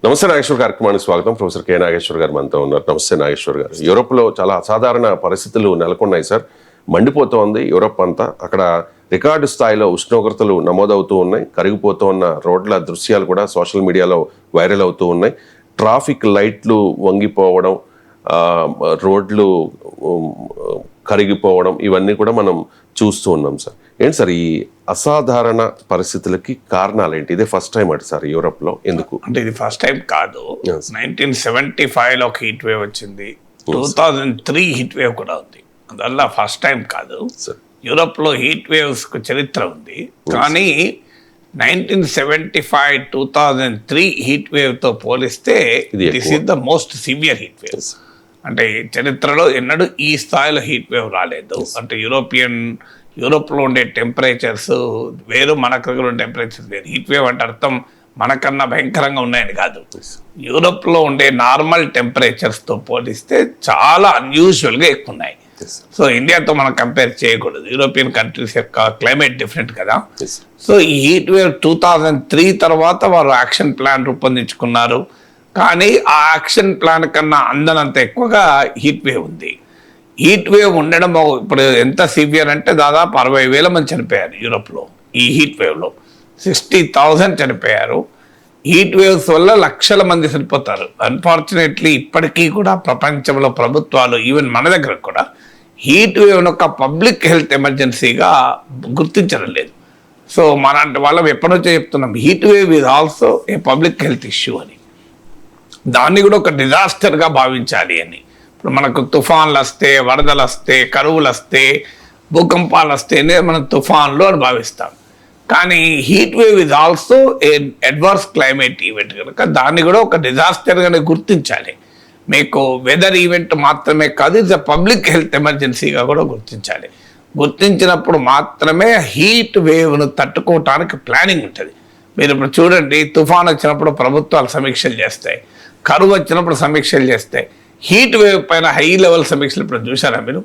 నమస్తే నాగేశ్వర్ కార్యక్రమానికి స్వాగతం. ప్రొఫెసర్ కె నాగేశ్వర్ గారు మనతో ఉన్నారు. నమస్తే నాగేశ్వర్ గారు. యూరోప్లో చాలా అసాధారణ పరిస్థితులు నెలకొన్నాయి సార్. మండిపోతోంది యూరోప్ అంతా. అక్కడ రికార్డు స్థాయిలో ఉష్ణోగ్రతలు నమోదవుతూ ఉన్నాయి. కరిగిపోతూ ఉన్న రోడ్ల దృశ్యాలు కూడా సోషల్ మీడియాలో వైరల్ అవుతూ ఉన్నాయి. ట్రాఫిక్ లైట్లు వంగిపోవడం, రోడ్లు కరిగిపోవడం, ఇవన్నీ కూడా మనం చూస్తూ ఉన్నాం సార్. ఏంటి సార్ ఈ అసాధారణ పరిస్థితులకి కారణాలు ఏంటి? ఇదే ఫస్ట్ టైం అంటే సార్ యూరోప్లో ఎందుకు? అంటే ఇది ఫస్ట్ టైం కాదు. 1975లో ఒక హీట్ వేవ్ వచ్చింది, 2003 హీట్ వేవ్ కూడా ఉంది. అందువల్ల ఫస్ట్ టైం కాదు. యూరోప్లో హీట్ వేవ్స్ కు చరిత్ర ఉంది. కానీ 1975, 2003 హీట్ వేవ్ తో పోలిస్తే this is the most severe heat wave. అంటే చరిత్రలో ఎన్నడూ ఈ స్థాయిలో హీట్ వేవ్ రాలేదు. అంటే యూరోప్లో ఉండే టెంపరేచర్స్ వేరు, మన దగ్గర ఉండే టెంపరేచర్స్ వేరు. హీట్ వేవ్ అంటే అర్థం మనకన్నా భయంకరంగా ఉన్నాయని కాదు. యూరోప్లో ఉండే నార్మల్ టెంపరేచర్స్తో పోలిస్తే చాలా అన్యూజువల్గా ఎక్కువ ఉన్నాయి. సో ఇండియాతో మనం కంపేర్ చేయకూడదు. యూరోపియన్ కంట్రీస్ యొక్క క్లైమేట్ డిఫరెంట్ కదా. సో ఈ హీట్ వేవ్ 2003 తర్వాత వారు యాక్షన్ ప్లాన్ రూపొందించుకున్నారు. కానీ ఆ యాక్షన్ ప్లాన్ కన్నా అందనంత ఎక్కువగా హీట్ వేవ్ ఉంది. హీట్ వేవ్ ఉండడం ఇప్పుడు ఎంత సివియర్ అంటే దాదాపు 60,000 మంది చనిపోయారు యూరోప్లో. ఈ హీట్ వేవ్లో 60,000 చనిపోయారు. హీట్ వేవ్స్ వల్ల లక్షల మంది చనిపోతారు. అన్ఫార్చునేట్లీ ఇప్పటికీ కూడా ప్రపంచంలో ప్రభుత్వాలు, ఈవెన్ మన దగ్గర కూడా హీట్ వేవ్ ఒక పబ్లిక్ హెల్త్ ఎమర్జెన్సీగా గుర్తించడం లేదు. సో మనంటే వాళ్ళం ఎప్పటి నుంచో చెప్తున్నాం, heat wave is also a public health issue అని. దాన్ని కూడా ఒక డిజాస్టర్గా భావించాలి అని. ఇప్పుడు మనకు తుఫాన్లు వస్తే, వరదలు వస్తే, కరువులు వస్తే, భూకంపాలు వస్తేనే మనం తుఫాన్లు అని భావిస్తాం. కానీ heat wave is also a adverse climate event కనుక దాన్ని కూడా ఒక డిజాస్టర్గానే గుర్తించాలి. మీకు వెదర్ ఈవెంట్ మాత్రమే కాదు, ఇట్స్ అ పబ్లిక్ హెల్త్ ఎమర్జెన్సీగా కూడా గుర్తించాలి. గుర్తించినప్పుడు మాత్రమే హీట్ వేవ్ను తట్టుకోవటానికి ప్లానింగ్ ఉంటుంది. మీరు ఇప్పుడు చూడండి, తుఫాన్ వచ్చినప్పుడు ప్రభుత్వాలు సమీక్షలు చేస్తాయి, కరువు వచ్చినప్పుడు సమీక్షలు చేస్తాయి. హీట్ వేవ్ పైన హై లెవెల్ సమీక్షలు ఇప్పుడు చూసారా మీరు?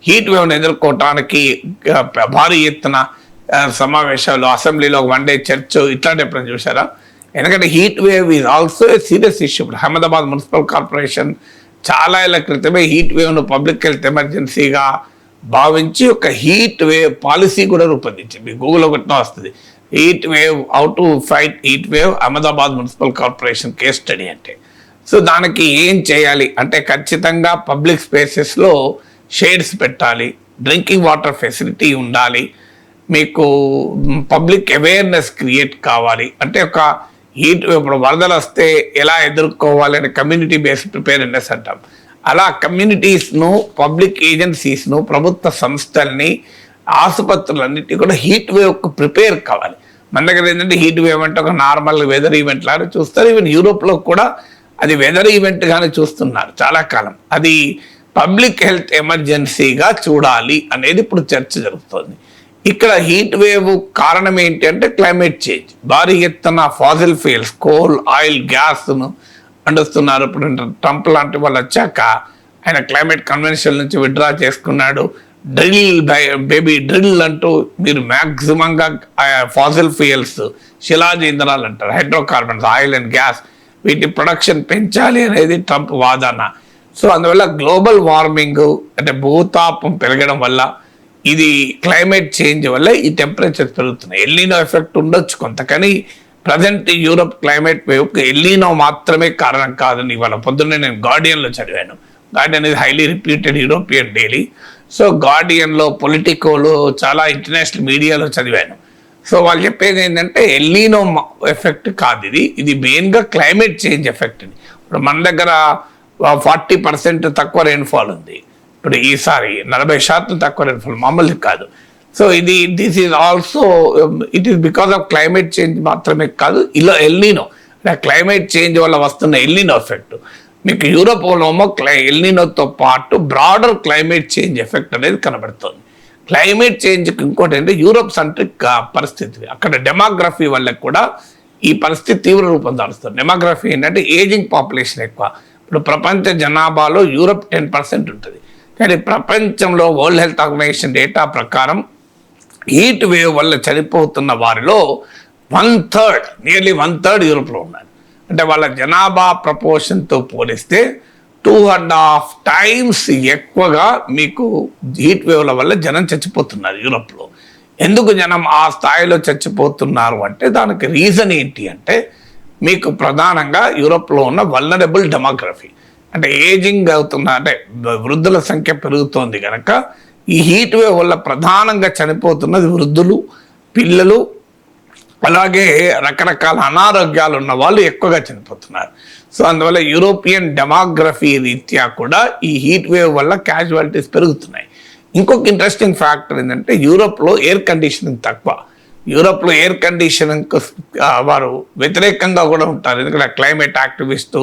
హీట్ వేవ్ను ఎదుర్కోవటానికి భారీ ఎత్తున సమావేశాలు, అసెంబ్లీలో వన్ డే చర్చ్, ఇట్లాంటి ఎప్పుడైనా చూసారా? ఎందుకంటే heat wave is also a serious issue. ఇప్పుడు అహ్మదాబాద్ మున్సిపల్ కార్పొరేషన్ చాలా ఏళ్ల క్రితమే హీట్ వేవ్ను పబ్లిక్ హెల్త్ ఎమర్జెన్సీగా భావించి ఒక హీట్ వేవ్ పాలసీ కూడా రూపొందించింది. గూగుల్లో కొట్టినా వస్తుంది, heat wave how to fight heat wave Ahmedabad municipal corporation case study అంటే. సో దానికి ఏం చేయాలి అంటే ఖచ్చితంగా పబ్లిక్ స్పేసెస్లో షేడ్స్ పెట్టాలి, డ్రింకింగ్ వాటర్ ఫెసిలిటీ ఉండాలి, మీకు పబ్లిక్ అవేర్నెస్ క్రియేట్ కావాలి. అంటే ఒక హీట్ ఇప్పుడు వరదలు వస్తే ఎలా ఎదుర్కోవాలి అని కమ్యూనిటీ బేస్డ్ ప్రిపేర్నెస్ అంటాం. అలా కమ్యూనిటీస్ను, పబ్లిక్ ఏజెన్సీస్ను, ప్రభుత్వ సంస్థల్ని, ఆసుపత్రులన్నిటి కూడా హీట్ వేవ్కు ప్రిపేర్ కావాలి. మన దగ్గర ఏంటంటే హీట్ వేవ్ అంటే ఒక నార్మల్ వెదర్ ఈవెంట్ లాగా చూస్తారు. ఈవెన్ యూరోప్లో కూడా అది వెదర్ ఈవెంట్గానే చూస్తున్నారు చాలా కాలం. అది పబ్లిక్ హెల్త్ ఎమర్జెన్సీగా చూడాలి అనేది ఇప్పుడు చర్చ జరుగుతుంది. ఇక్కడ హీట్ వేవ్ కారణం ఏంటి అంటే క్లైమేట్ చేంజ్. భారీ ఎత్తున ఫాసిల్ ఫ్యూయల్స్, కోల్, ఆయిల్, గ్యాస్ను అందిస్తున్నారు. ఇప్పుడు ట్రంప్ లాంటి వాళ్ళు వచ్చాక ఆయన క్లైమేట్ కన్వెన్షన్ నుంచి విత్డ్రా చేసుకున్నాడు. డ్రిల్ అంటూ మీరు మ్యాక్సిమంగా ఫాసిల్ ఫ్యూయల్స్, శిలాజ ఇంధనాలు అంటారు, హైడ్రోకార్బన్స్, ఆయిల్ అండ్ గ్యాస్, వీటి ప్రొడక్షన్ పెంచాలి అనేది ట్రంప్ వాదన. సో అందువల్ల గ్లోబల్ వార్మింగ్ అంటే భూతాపం పెరగడం వల్ల, ఇది క్లైమేట్ చేంజ్ వల్ల ఈ టెంపరేచర్ పెరుగుతున్నాయి. ఎల్నినో ఎఫెక్ట్ ఉండొచ్చు కొంత, కానీ ప్రజెంట్ యూరోప్ క్లైమేట్ వేవ్కి ఎల్నినో మాత్రమే కారణం కాదని ఇవాళ పొద్దున్నే నేను గార్డియన్లో చదివాను. గార్డియన్ ఇది highly reputed European daily. So గార్డియన్లో, పొలిటికోలో, చాలా ఇంటర్నేషనల్ మీడియాలో చదివాను. సో వాళ్ళు చెప్పేది ఏంటంటే ఎల్నినో ఎఫెక్ట్ కాదు, ఇది మెయిన్గా క్లైమేట్ చేంజ్ ఎఫెక్ట్. ఇప్పుడు మన దగ్గర 40% తక్కువ రెయిన్ఫాల్ ఉంది. ఇప్పుడు ఈసారి 40% తక్కువ రెయిన్ఫాల్, మామూలు కాదు. So this is also it is because of climate change మాత్రమే కాదు, ఇలా ఎల్నినో క్లైమేట్ చేంజ్ వల్ల వస్తున్న ఎల్నినో ఎఫెక్ట్. మీకు యూరోప్లో ఎల్నినోతో పాటు బ్రాడర్ క్లైమేట్ చేంజ్ ఎఫెక్ట్ అనేది కనబడుతుంది. క్లైమేట్ చేంజ్కి ఇంకోటి అంటే యూరోప్ సెంట్రిక్ పరిస్థితి. అక్కడ డెమోగ్రఫీ వల్ల కూడా ఈ పరిస్థితి తీవ్ర రూపం దాలుస్తుంది. డెమోగ్రఫీ ఏంటంటే ఏజింగ్ పాపులేషన్ ఎక్కువ. ఇప్పుడు ప్రపంచ జనాభాలో యూరోప్ 10% ఉంటుంది. కానీ ప్రపంచంలో వరల్డ్ హెల్త్ ఆర్గనైజేషన్ డేటా ప్రకారం హీట్ వేవ్ వల్ల చనిపోతున్న వారిలో 1/3 నియర్లీ 1/3 యూరోప్లో ఉన్నారు. అంటే వాళ్ళ జనాభా ప్రపోర్షన్తో పోలిస్తే 2.5 times ఎక్కువగా మీకు హీట్ వేవ్ల వల్ల జనం చచ్చిపోతున్నారు యూరోప్లో. ఎందుకు జనం ఆ స్థాయిలో చచ్చిపోతున్నారు అంటే దానికి రీజన్ ఏంటి అంటే మీకు ప్రధానంగా యూరోప్లో ఉన్న వల్నరబుల్ డెమోగ్రఫీ, అంటే ఏజింగ్ అవుతున్న అంటే వృద్ధుల సంఖ్య పెరుగుతోంది కనుక ఈ హీట్ వేవ్ వల్ల ప్రధానంగా చనిపోతున్నది వృద్ధులు, పిల్లలు, అలాగే రకరకాల అనారోగ్యాలు ఉన్న వాళ్ళు ఎక్కువగా చనిపోతున్నారు. సో అందువల్ల యూరోపియన్ డెమోగ్రఫీ రీత్యా కూడా ఈ హీట్ వేవ్ వల్ల క్యాజువాలిటీస్ పెరుగుతున్నాయి. ఇంకొక ఇంట్రెస్టింగ్ ఫ్యాక్టర్ ఏంటంటే యూరోప్లో ఎయిర్ కండిషనింగ్ తక్కువ. యూరోప్లో ఎయిర్ కండిషనింగ్ వారు వ్యతిరేకంగా కూడా ఉంటారు, ఎందుకంటే క్లైమేట్ యాక్టివిస్టు,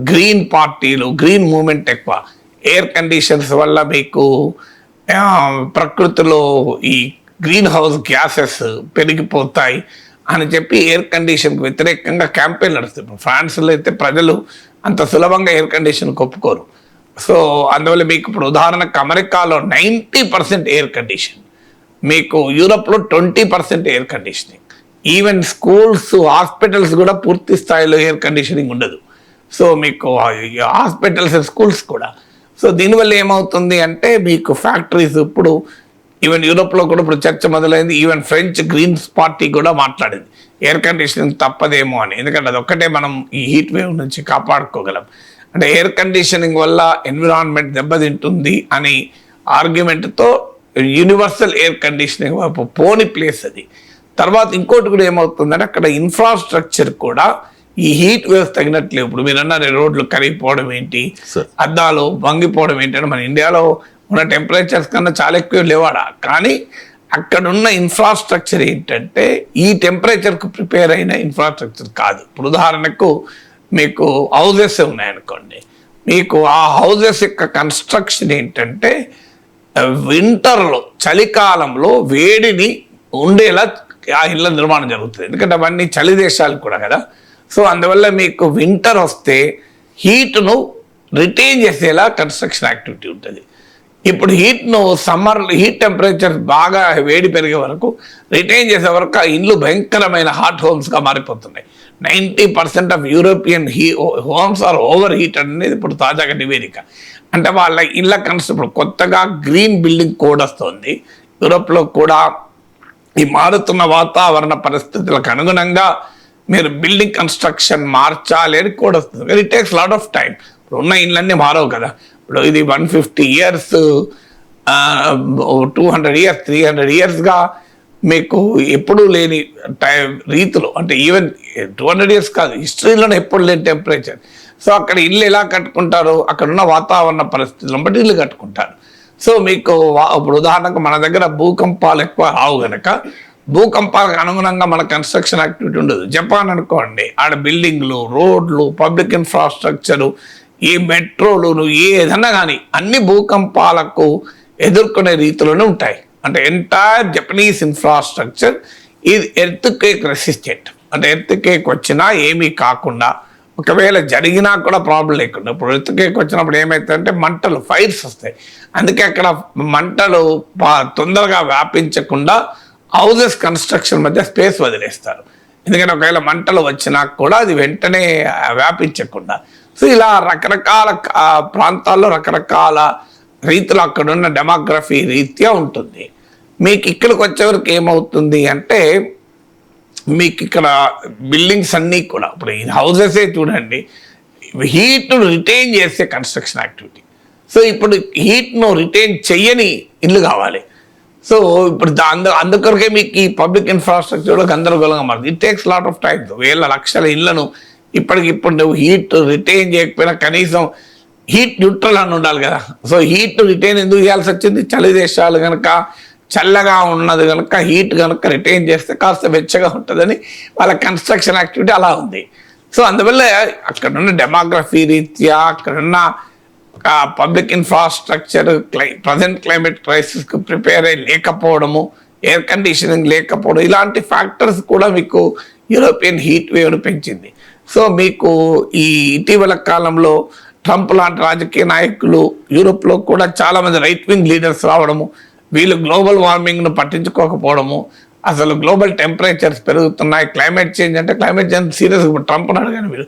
గ్రీన్ పార్టీలు, గ్రీన్ మూవ్మెంట్ ఎక్కువ. ఎయిర్ కండిషన్స్ వల్ల మీకు ప్రకృతిలో ఈ గ్రీన్ హౌస్ గ్యాసెస్ పెరిగిపోతాయి అని చెప్పి ఎయిర్ కండిషన్కి వ్యతిరేకంగా క్యాంపెయిన్ నడుస్తుంది. ఇప్పుడు ఫ్రాన్స్లో అయితే ప్రజలు అంత సులభంగా ఎయిర్ కండిషన్కి ఒప్పుకోరు. సో అందువల్ల మీకు ఇప్పుడు ఉదాహరణకు అమెరికాలో 90% ఎయిర్ కండిషన్, మీకు యూరోప్లో 20% air conditioning. Even schools, hospitals కూడా పూర్తి స్థాయిలో ఎయిర్ కండిషనింగ్ ఉండదు. సో మీకు హాస్పిటల్స్, స్కూల్స్ కూడా. సో దీనివల్ల ఏమవుతుంది అంటే మీకు ఫ్యాక్టరీస్ ఇప్పుడు ఈవెన్ యూరోప్లో కూడా ఇప్పుడు చర్చ మొదలైంది. ఈవెన్ ఫ్రెంచ్ గ్రీన్స్ పార్టీ కూడా మాట్లాడింది ఎయిర్ కండిషనింగ్ తప్పదేమో అని, ఎందుకంటే అదొక్కటే మనం ఈ హీట్ వేవ్ నుంచి కాపాడుకోగలం. అంటే ఎయిర్ కండిషనింగ్ వల్ల ఎన్విరాన్మెంట్ దెబ్బతింటుంది అని ఆర్గ్యుమెంట్తో యూనివర్సల్ ఎయిర్ కండిషనింగ్ వైపు పోని ప్లేస్ అది. తర్వాత ఇంకోటి కూడా ఏమవుతుందంటే అక్కడ ఇన్ఫ్రాస్ట్రక్చర్ కూడా ఈ హీట్ వేవ్స్ తగినట్లేవు. ఇప్పుడు మీరు అన్నారు రోడ్లు కరిగిపోవడం ఏంటి, అద్దాలు వంగిపోవడం ఏంటి అంటే మన ఇండియాలో ఉన్న టెంపరేచర్స్ కన్నా చాలా ఎక్కువ లేవాడ. కానీ అక్కడున్న ఇన్ఫ్రాస్ట్రక్చర్ ఏంటంటే ఈ టెంపరేచర్కు ప్రిపేర్ అయిన ఇన్ఫ్రాస్ట్రక్చర్ కాదు. ఇప్పుడు ఉదాహరణకు మీకు హౌజెస్ ఉన్నాయనుకోండి, మీకు ఆ హౌజెస్ యొక్క కన్స్ట్రక్షన్ ఏంటంటే వింటర్లో, చలికాలంలో వేడిని ఉండేలా ఆ ఇళ్ళ నిర్మాణం జరుగుతుంది, ఎందుకంటే అవన్నీ చలి దేశాలు కూడా కదా. సో అందువల్ల మీకు వింటర్ వస్తే హీట్ను రిటైన్ చేసేలా కన్స్ట్రక్షన్ యాక్టివిటీ ఉంటుంది. ఇప్పుడు హీట్ను హీట్ టెంపరేచర్ బాగా వేడి పెరిగే వరకు రిటైన్ చేసే వరకు ఆ ఇండ్లు భయంకరమైన హాట్ హోమ్స్గా మారిపోతున్నాయి. 90% of European homes are over heat అనేది ఇప్పుడు తాజాగా నివేదిక. అంటే వాళ్ళ ఇళ్ళ ఇప్పుడు కొత్తగా గ్రీన్ బిల్డింగ్ కోడ్ వస్తుంది యూరోప్లో కూడా. ఈ మారుతున్న వాతావరణ పరిస్థితులకు అనుగుణంగా మీరు బిల్డింగ్ కన్స్ట్రక్షన్ మార్చాలి అని కోడ్ వస్తుంది. It takes lot of time. ఇప్పుడు ఉన్న ఇళ్ళన్నీ మారవు కదా. ఇప్పుడు ఇది 150 years, 200 years, 300 yearsగా మీకు ఎప్పుడూ లేని రీతిలో, అంటే ఈవెన్ 200 years కాదు, హిస్టరీలోనే ఎప్పుడు లేని టెంపరేచర్. సో అక్కడ ఇల్లు ఎలా కట్టుకుంటారు, అక్కడ ఉన్న వాతావరణ పరిస్థితులను బట్టి ఇల్లు కట్టుకుంటారు. సో మీకు ఇప్పుడు ఉదాహరణకు మన దగ్గర భూకంపాలు ఎక్కువ రావు కనుక భూకంపాలకు అనుగుణంగా మన కన్స్ట్రక్షన్ యాక్టివిటీ ఉండదు. జపాన్ అనుకోండి, ఆడ బిల్డింగ్లు, రోడ్లు, పబ్లిక్ ఇన్ఫ్రాస్ట్రక్చరు, ఈ మెట్రోలు, ఏదన్నా కానీ అన్ని భూకంపాలకు ఎదుర్కొనే రీతిలోనే ఉంటాయి. అంటే ఎంటైర్ జపనీస్ ఇన్ఫ్రాస్ట్రక్చర్ ఇది ఎర్త్క్వేక్ రెసిస్టెంట్, అంటే ఎర్త్క్వేక్ వచ్చినా ఏమీ కాకుండా, ఒకవేళ జరిగినా కూడా ప్రాబ్లం లేకుండా. ఇప్పుడు ఎర్త్క్వేక్ వచ్చినప్పుడు ఏమవుతుందంటే మంటలు, ఫైర్స్ వస్తాయి. అందుకే అక్కడ మంటలు తొందరగా వ్యాపించకుండా హౌజెస్ కన్స్ట్రక్షన్ మధ్య స్పేస్ వదిలేస్తారు, ఎందుకంటే ఒకవేళ మంటలు వచ్చినా కూడా అది వెంటనే వ్యాపించకుండా. సో ఇలా రకరకాల ప్రాంతాల్లో రకరకాల రీతిలో అక్కడున్న డెమోగ్రఫీ రీత్యా ఉంటుంది. మీకు ఇక్కడికి వచ్చేవరకు ఏమవుతుంది అంటే మీకు ఇక్కడ బిల్డింగ్స్ అన్నీ కూడా ఇప్పుడు ఈ హౌజెసే చూడండి, హీట్ను రిటైన్ చేసే కన్స్ట్రక్షన్ యాక్టివిటీ. సో ఇప్పుడు హీట్ను రిటైన్ చెయ్యని ఇల్లు కావాలి. సో ఇప్పుడు అందుకొరకే మీకు ఈ పబ్లిక్ ఇన్ఫ్రాస్ట్రక్చర్లో గందరగోళంగా మారుతుంది. It takes lot of time. వేల లక్షల ఇళ్లను ఇప్పటికిప్పుడు నువ్వు హీట్ రిటైన్ చేయకపోయినా కనీసం హీట్ న్యూట్రల్ అని ఉండాలి కదా. సో హీట్ రిటైన్ ఎందుకు చేయాల్సి వచ్చింది, చలి దేశాలు కనుక చల్లగా ఉన్నది కనుక హీట్ కనుక రిటైన్ చేస్తే కాస్త వెచ్చగా ఉంటుందని వాళ్ళ కన్స్ట్రక్షన్ యాక్టివిటీ అలా ఉంది. సో అందువల్ల అక్కడున్న డెమోగ్రఫీ రీత్యా, అక్కడున్న పబ్లిక్ ఇన్ఫ్రాస్ట్రక్చర్, ప్రజెంట్ క్లైమేట్ క్రైసిస్కి ప్రిపేర్ అయ్యి లేకపోవడము, ఎయిర్ కండిషనింగ్ లేకపోవడం, ఇలాంటి ఫ్యాక్టర్స్ కూడా మీకు యూరోపియన్ హీట్ వేవ్ను పెంచింది. సో మీకు ఈ ఇటీవల కాలంలో ట్రంప్ లాంటి రాజకీయ నాయకులు, యూరోప్లో కూడా చాలామంది రైట్ వింగ్ లీడర్స్ రావడము, వీళ్ళు గ్లోబల్ వార్మింగ్ను పట్టించుకోకపోవడము, అసలు గ్లోబల్ టెంపరేచర్స్ పెరుగుతున్నాయి, క్లైమేట్ చేంజ్ అంటే క్లైమేట్ చేంజ్ సీరియస్గా ట్రంప్ అన్నాడు కానీ మీరు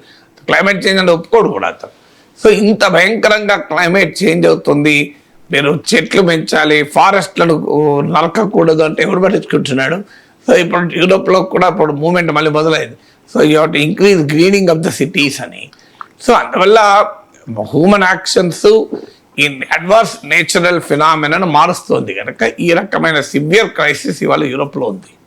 క్లైమేట్ చేంజ్ అంటే ఒప్పుకోడు కూడా అతను. సో ఇంత భయంకరంగా క్లైమేట్ చేంజ్ అవుతుంది, మీరు చెట్లు పెంచాలి, ఫారెస్ట్లను నరకకూడదు అంటే ఎవరు పట్టించుకుంటున్నాడు? సో ఇప్పుడు యూరోప్లో కూడా ఇప్పుడు మూమెంట్ మళ్ళీ మొదలైంది. So you have to increase greening of the cities అని. సో అందువల్ల human actions in adverse natural ఫినామినాను మారుస్తుంది కనుక ఈ రకమైన సివియర్ క్రైసిస్ ఇవాళ యూరోప్లో ఉంది.